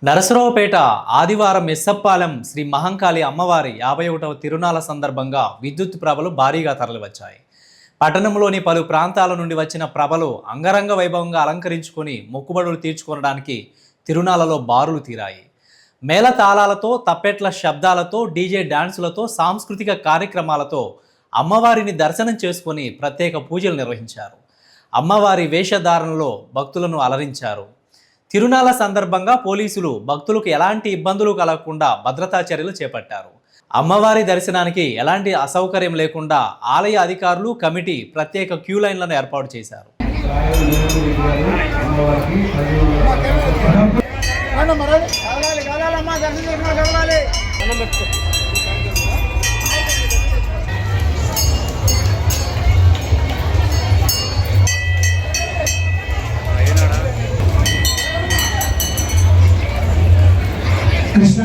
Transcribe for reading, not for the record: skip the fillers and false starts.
నరసరావుపేట ఆదివారం మెస్సప్పాలెం శ్రీ మహంకాళి అమ్మవారి 51వ తిరునాళ్ల సందర్భంగా విద్యుత్ ప్రభలు భారీగా తరలివచ్చాయి. పట్టణంలోని పలు ప్రాంతాల నుండి వచ్చిన ప్రభలు అంగరంగ వైభవంగా అలంకరించుకొని మొక్కుబడులు తీర్చుకోవడానికి తిరునాళ్లలో బారులు తీరాయి. మేళతాళాలతో, తప్పెట్ల శబ్దాలతో, డీజే డాన్సులతో, సాంస్కృతిక కార్యక్రమాలతో అమ్మవారిని దర్శనం చేసుకొని ప్రత్యేక పూజలు నిర్వహించారు. అమ్మవారి వేషధారణలో భక్తులను అలరించారు. తిరునాళ్ల సందర్భంగా పోలీసులు భక్తులకు ఎలాంటి ఇబ్బందులు కలగకుండా భద్రతా చర్యలు చేపట్టారు. అమ్మవారి దర్శనానికి ఎలాంటి అసౌకర్యం లేకుండా ఆలయ అధికారులు, కమిటీ ప్రత్యేక క్యూ లైన్లను ఏర్పాటు చేశారు. కృష్ణ